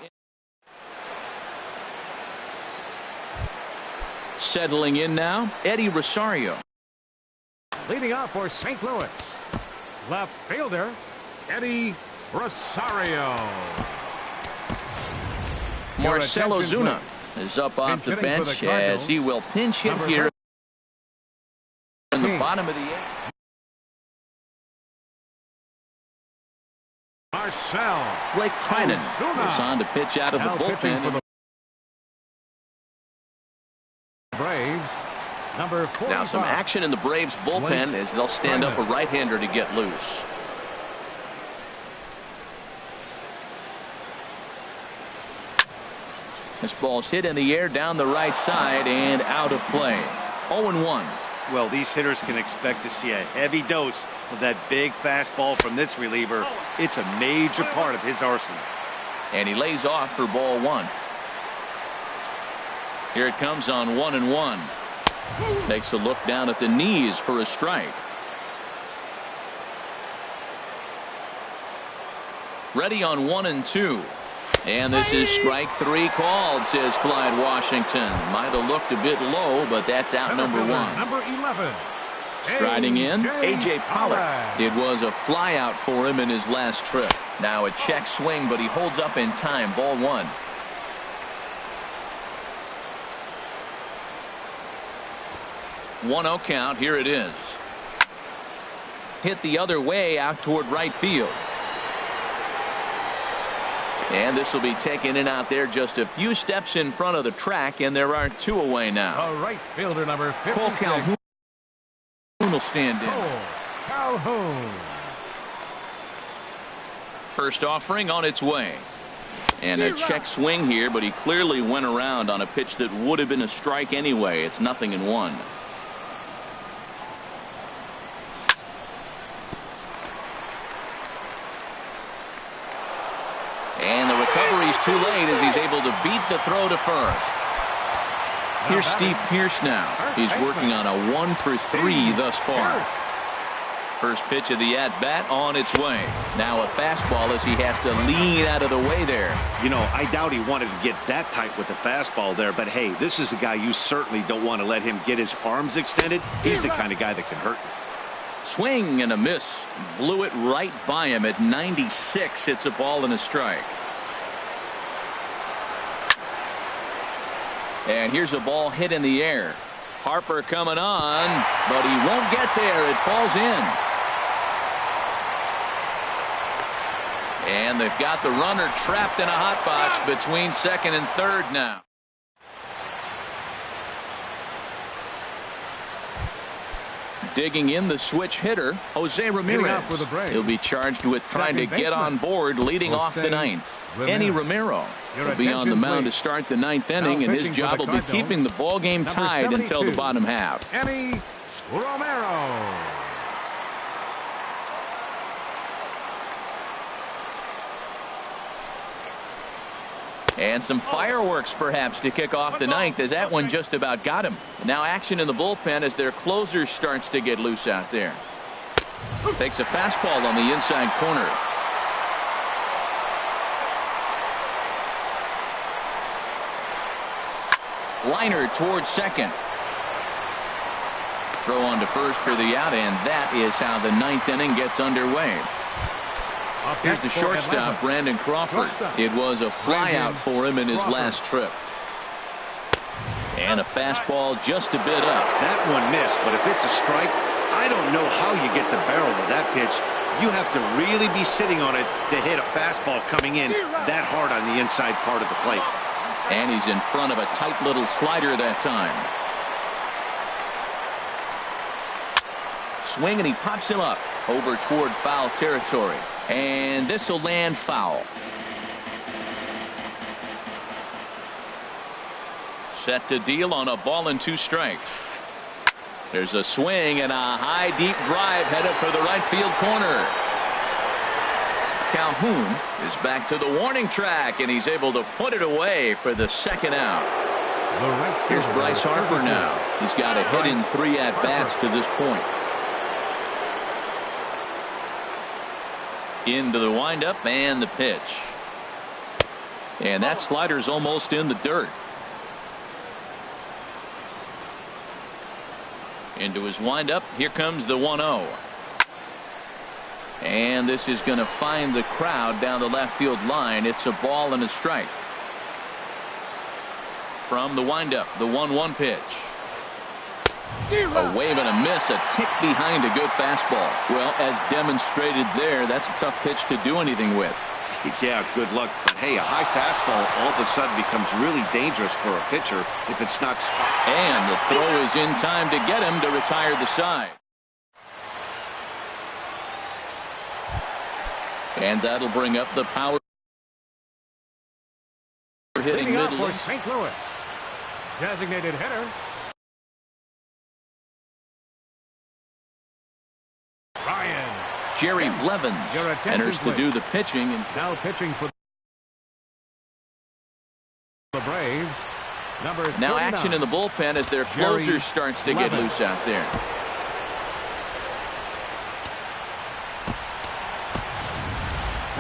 S1: settling in now, Eddie Rosario.
S2: Leading off for St. Louis, left fielder Eddie Rosario.
S1: Marcell Ozuna is up off the bench as he will pinch hit here in the bottom of the 8th.
S2: Marcell.
S1: Blake Trinan is on to pitch out of the bullpen.
S2: Braves, number 45.
S1: Now some action in the Braves bullpen as they'll stand up a right-hander to get loose. This ball's hit in the air down the right side and out of play. 0-1.
S4: Well, these hitters can expect to see a heavy dose of that big fastball from this reliever. It's a major part of his arsenal.
S1: And he lays off for ball 1. Here it comes on 1-1. Takes a look down at the knees for a strike. Ready on 1-2. And this is strike 3 called, says Clyde Washington. Might have looked a bit low, but that's out number 1.
S2: Number 11.
S1: Striding in, A.J. Pollock. It was a fly out for him in his last trip. Now a check swing, but he holds up in time. Ball 1. One 0 count. Here it is. Hit the other way out toward right field. And this will be taken in out there just a few steps in front of the track, and there are 2 away now.
S2: A right fielder, number 56.
S1: Cole Calhoun will stand in.
S2: Cole Calhoun.
S1: First offering on its way. And a check swing here, but he clearly went around on a pitch that would have been a strike anyway. It's 0-1. And the recovery's too late as he's able to beat the throw to first. Here's Steve Pearce now. He's working on a 1 for 3 thus far. First pitch of the at-bat on its way. Now a fastball as he has to lean out of the way there.
S4: You know, I doubt he wanted to get that tight with the fastball there, but hey, this is a guy you certainly don't want to let him get his arms extended. He's the kind of guy that can hurt you.
S1: Swing and a miss. Blew it right by him at 96. It's a ball and a strike. And here's a ball hit in the air. Harper coming on, but he won't get there. It falls in. And they've got the runner trapped in a hot box between second and third now. Digging in the switch hitter, Jose Ramirez. He'll be charged with trying to get on board leading off the ninth. Eddie Romero will be on the mound to start the ninth inning, and his job will be keeping the ball game tied until the bottom half.
S2: Eddie Romero.
S1: And some fireworks perhaps to kick off the ninth, as that one just about got him. Now action in the bullpen as their closer starts to get loose out there. Takes a fastball on the inside corner. Liner towards second. Throw on to first for the out, and that is how the ninth inning gets underway. Here's the shortstop, Brandon Crawford. It was a flyout for him in his last trip. And a fastball just a bit up.
S4: That one missed, but if it's a strike, I don't know how you get the barrel of that pitch. You have to really be sitting on it to hit a fastball coming in that hard on the inside part of the plate.
S1: And he's in front of a tight little slider that time. Swing, and he pops him up over toward foul territory. And this will land foul. Set to deal on a ball and 2 strikes. There's a swing and a high deep drive headed for the right field corner. Calhoun is back to the warning track, and he's able to put it away for the second out. Here's Bryce Harper now. He's got a hit in 3 at-bats to this point. Into the windup and the pitch. And that slider's almost in the dirt. Into his windup. Here comes the 1-0. And this is going to find the crowd down the left field line. It's a ball and a strike. From the windup, the 1-1 pitch. A wave and a miss, a tick behind a good fastball. Well, as demonstrated there, that's a tough pitch to do anything with.
S4: Yeah, good luck. But hey, a high fastball all of a sudden becomes really dangerous for a pitcher if it's not.
S1: And the throw is in time to get him to retire the side. And that'll bring up the power hitting middle.
S2: For St. Louis, designated hitter Ryan.
S1: Jerry Blevins enters to do the pitching. And
S2: now pitching for the Braves.
S1: Now action in the bullpen as their closer starts to get loose out there.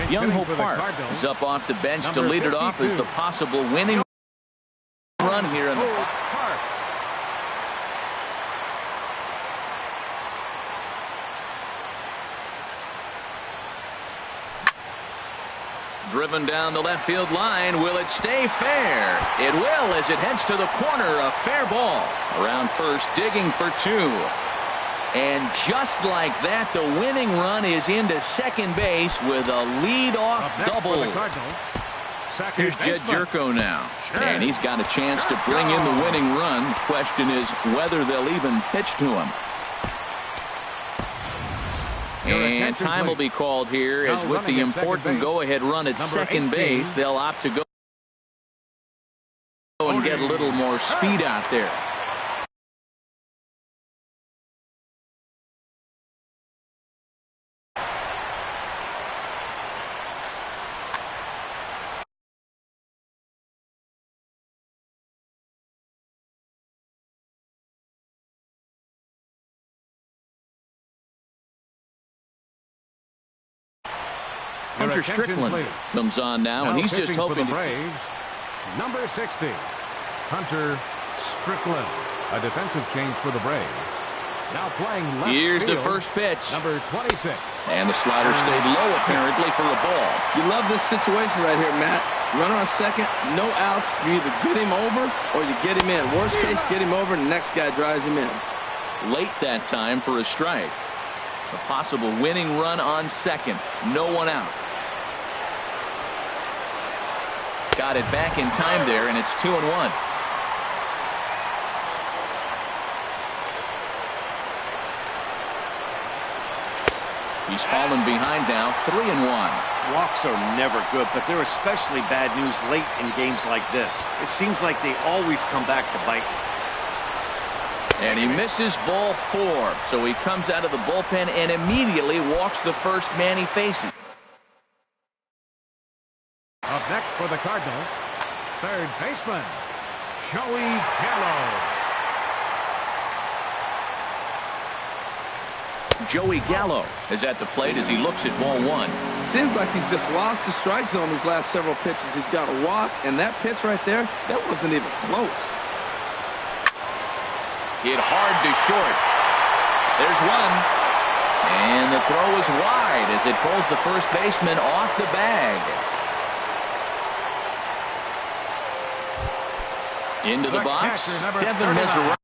S1: Young Ho Park is up off the bench to lead it off as the possible winning run here in the park. Driven down the left field line. Will it stay fair? It will, as it heads to the corner. A fair ball. Around first, digging for 2. And just like that, the winning run is into second base with a lead-off double. Here's Jed Jerko now. And he's got a chance to bring in the winning run. The question is whether they'll even pitch to him. And time will be called here, as with the important go-ahead run at second base, they'll opt to go and get a little more speed out there. Hunter Strickland comes on now, and he's just hoping
S2: to... Braves, number 60, Hunter Strickland. A defensive change for the Braves. Now playing left
S1: Here's
S2: field,
S1: the first pitch.
S2: number 26.
S1: And the slider stayed low, apparently, for a ball.
S3: You love this situation right here, Matt. Runner on second, no outs. You either get him over or you get him in. Worst case, get him over, and the next guy drives him in.
S1: Late that time for a strike. A possible winning run on second. No one out. Got it back in time there, and it's 2-1. He's fallen behind now, 3-1.
S4: Walks are never good, but they're especially bad news late in games like this. It seems like they always come back to bite.
S1: And he misses ball 4, so he comes out of the bullpen and immediately walks the first man he faces.
S2: Up next for the Cardinals, third baseman, Joey Gallo.
S1: Joey Gallo is at the plate as he looks at ball 1.
S3: Seems like he's just lost the strike zone these last several pitches. He's got a walk, and that pitch right there, that wasn't even close.
S1: Hit hard to short. There's one. And the throw is wide as it pulls the first baseman off the bag. Into the box, Devin Mesoraco.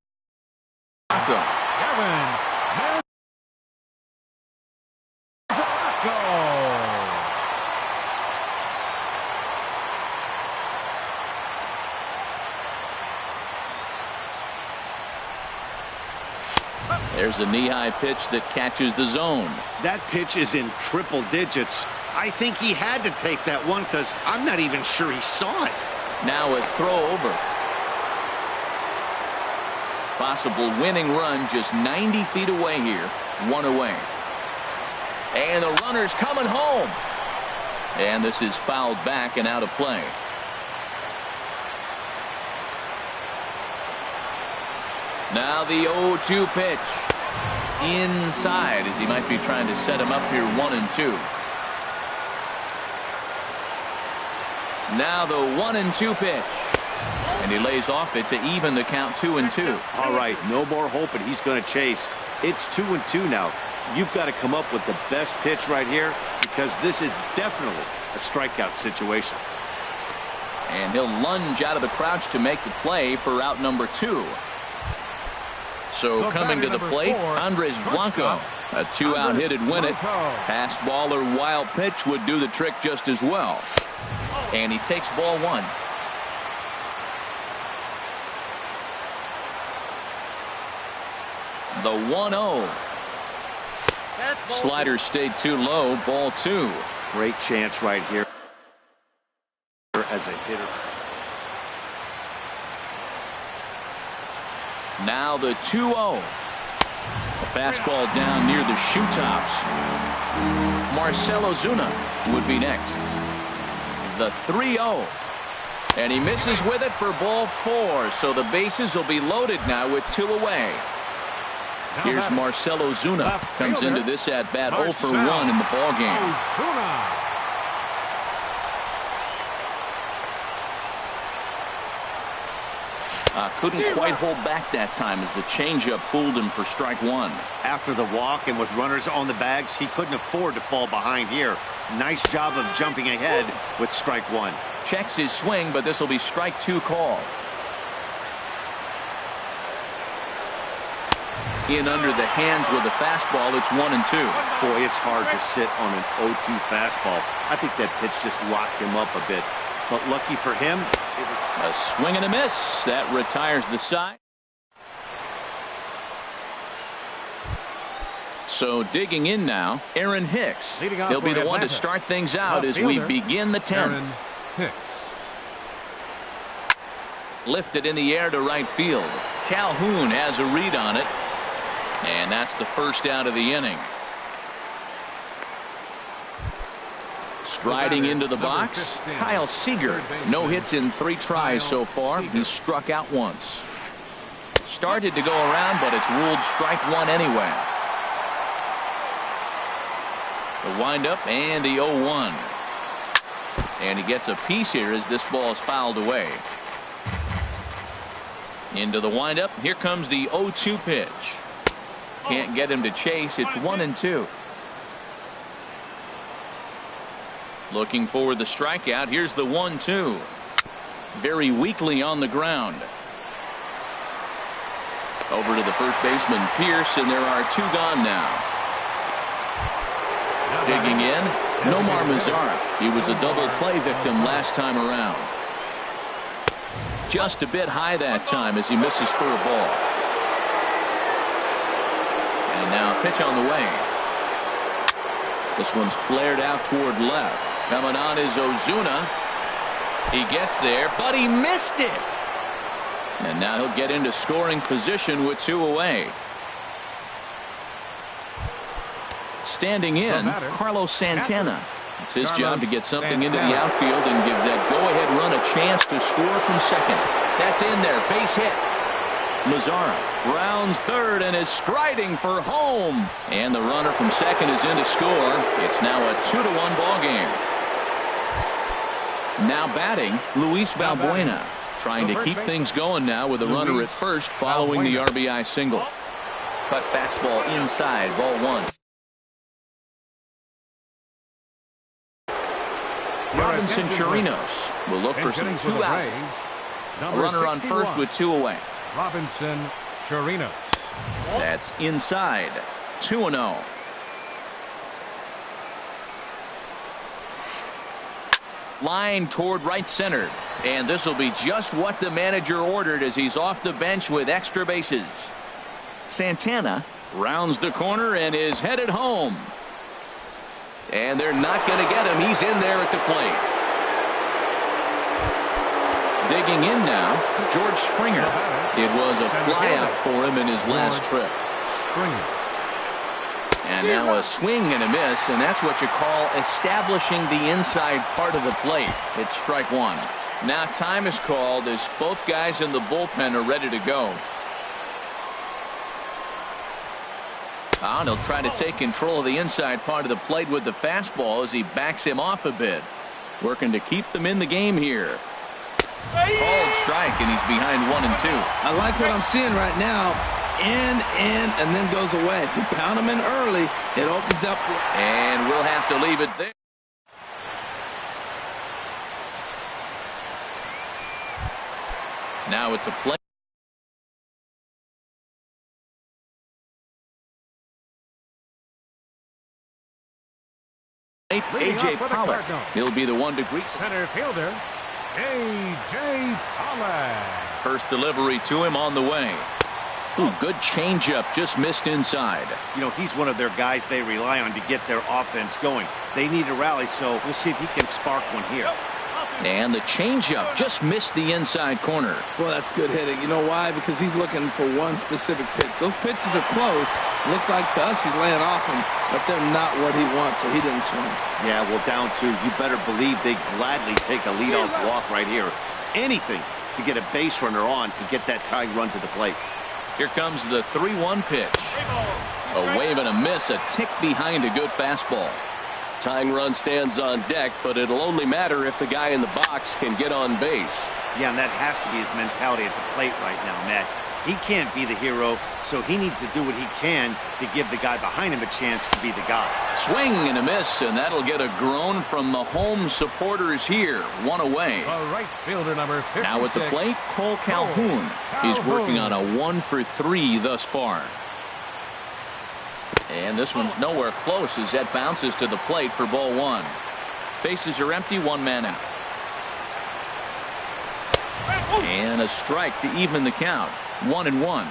S1: There's a knee-high pitch that catches the zone.
S4: That pitch is in triple digits. I think he had to take that one because I'm not even sure he saw it.
S1: Now a throw over. Possible winning run just 90 feet away here. 1 away. And the runner's coming home. And this is fouled back and out of play. Now the 0-2 pitch. Inside as he might be trying to set him up here 1-2. Now the 1-2 pitch. And he lays off it to even the count 2-2.
S4: All right, no more hoping he's going to chase. It's 2-2 now. You've got to come up with the best pitch right here because this is definitely a strikeout situation.
S1: And he'll lunge out of the crouch to make the play for out number 2. So coming to the plate, Andres Blanco. A 2-out hit would win it. Pass ball or wild pitch would do the trick just as well. And he takes ball 1. The 1-0. Slider stayed too low. Ball 2.
S4: Great chance right here as a hitter.
S1: Now the 2-0. A fastball down near the shoe tops. Marcell Ozuna would be next. The 3-0. And he misses with it for ball 4. So the bases will be loaded now with 2 away. Here's Marcell Ozuna. Comes into this at bat 0 for 1 in the ballgame. Couldn't quite hold back that time as the changeup fooled him for strike 1.
S4: After the walk and with runners on the bags, he couldn't afford to fall behind here. Nice job of jumping ahead with strike 1.
S1: Checks his swing, but this will be strike 2 call. In under the hands with a fastball. It's 1-2.
S4: Boy, it's hard to sit on an 0-2 fastball. I think that pitch just locked him up a bit. But lucky for him,
S1: a swing and a miss. That retires the side. So digging in now, Aaron Hicks. He'll be the one to start things out as we begin the 10th. Lifted in the air to right field. Calhoun has a read on it. And that's the first out of the inning. Striding into the box, Kyle Seager. No hits in 3 tries so far. He's struck out once. Started to go around, but it's ruled strike 1 anyway. The windup and the 0-1. And he gets a piece here as this ball is fouled away. Into the windup. Here comes the 0-2 pitch. Can't get him to chase. It's 1-2. Looking for the strikeout. Here's the 1-2. Very weakly on the ground. Over to the first baseman, Pierce, and there are 2 gone now. Digging in, Nomar Mazara. He was a double play victim last time around. Just a bit high that time as he misses for a ball. And now a pitch on the way. This one's flared out toward left. Coming on is Ozuna. He gets there, but he missed it. And now he'll get into scoring position with 2 away. Standing in, Carlos Santana. It's his job to get something into the outfield and give that go-ahead run a chance to score from second. That's in there, base hit. Mazara rounds third and is striding for home. And the runner from second is in to score. It's now a 2-1 ball game. Now batting, Luis Valbuena. Trying to keep things going now with a runner at first following the RBI single. Cut fastball inside, ball 1. Robinson Chirinos will look for some 2 out. A runner on first with 2 away.
S2: Robinson Chirinos.
S1: That's inside. 2-0. Line toward right center. And this will be just what the manager ordered as he's off the bench with extra bases. Santana rounds the corner and is headed home. And they're not going to get him. He's in there at the plate. Digging in now, George Springer. It was a flyout for him in his last trip. And now a swing and a miss, and that's what you call establishing the inside part of the plate. It's strike 1. Now time is called as both guys in the bullpen are ready to go. And he'll try to take control of the inside part of the plate with the fastball as he backs him off a bit. Working to keep them in the game here. Called strike, and he's behind 1-2.
S3: I like what I'm seeing right now. In, and then goes away. If you pound him in early, it opens up.
S1: And we'll have to leave it there. Now at the plate. A.J. Pollock. He'll be the one to greet.
S2: Center fielder, A.J. Pollock.
S1: First delivery to him on the way. Ooh, good changeup, just missed inside.
S4: You know, he's one of their guys they rely on to get their offense going. They need a rally, so we'll see if he can spark one here.
S1: And the changeup just missed the inside corner.
S3: Well, that's good hitting. You know why? Because he's looking for one specific pitch. Those pitches are close. Looks like to us he's laying off them, but they're not what he wants, so he didn't swing. Yeah, well, down 2, you better believe they gladly take a leadoff walk right here. Anything to get a base runner on and get that tying run to the plate.
S1: Here comes the 3-1 pitch. A wave and a miss, a tick behind a good fastball. Tying run stands on deck, but it'll only matter if the guy in the box can get on base.
S4: Yeah, and that has to be his mentality at the plate right now, Matt. He can't be the hero, so he needs to do what he can to give the guy behind him a chance to be the guy.
S1: Swing and a miss, and that'll get a groan from the home supporters here. 1 away.
S2: Right fielder number 56.
S1: Now at the plate, Cole Calhoun. He's working on a 1 for 3 thus far. And this one's nowhere close as that bounces to the plate for ball 1. Bases are empty, 1 man out. And a strike to even the count. 1-1.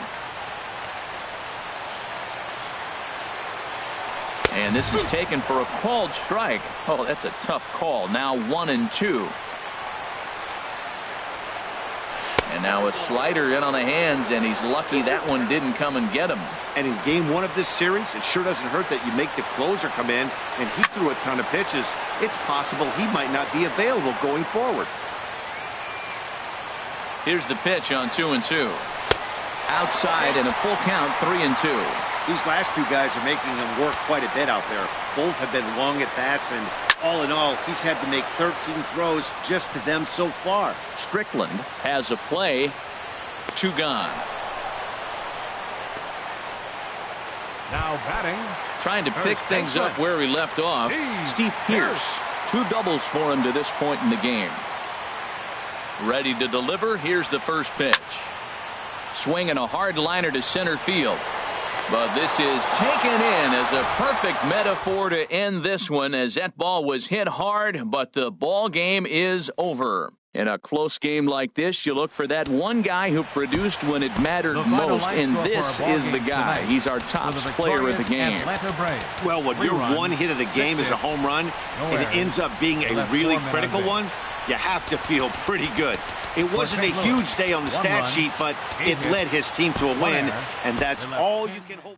S1: And this is taken for a called strike. Oh, that's a tough call. Now 1-2. And now a slider in on the hands, and he's lucky that one didn't come and get him.
S4: And in game 1 of this series, it sure doesn't hurt that you make the closer come in, and he threw a ton of pitches. It's possible he might not be available going forward.
S1: Here's the pitch on 2-2. Outside and a full count, 3-2.
S4: These last 2 guys are making him work quite a bit out there. Both have been long at bats, and all in all, he's had to make 13 throws just to them so far.
S1: Strickland has a play. 2 gone.
S2: Now batting.
S1: Trying to pick things up where he left off. Steve Pearce. 2 doubles for him to this point in the game. Ready to deliver. Here's the first pitch. Swinging a hard liner to center field. But this is taken in as a perfect metaphor to end this one, as that ball was hit hard, but the ball game is over. In a close game like this, you look for that one guy who produced when it mattered most, and this is the guy. He's our top player of the game.
S4: Well, when your one hit of the game is a home run, and it ends up being a really critical one, you have to feel pretty good. It wasn't a huge day on the stat sheet, but it led his team to a win, and that's all you can hope.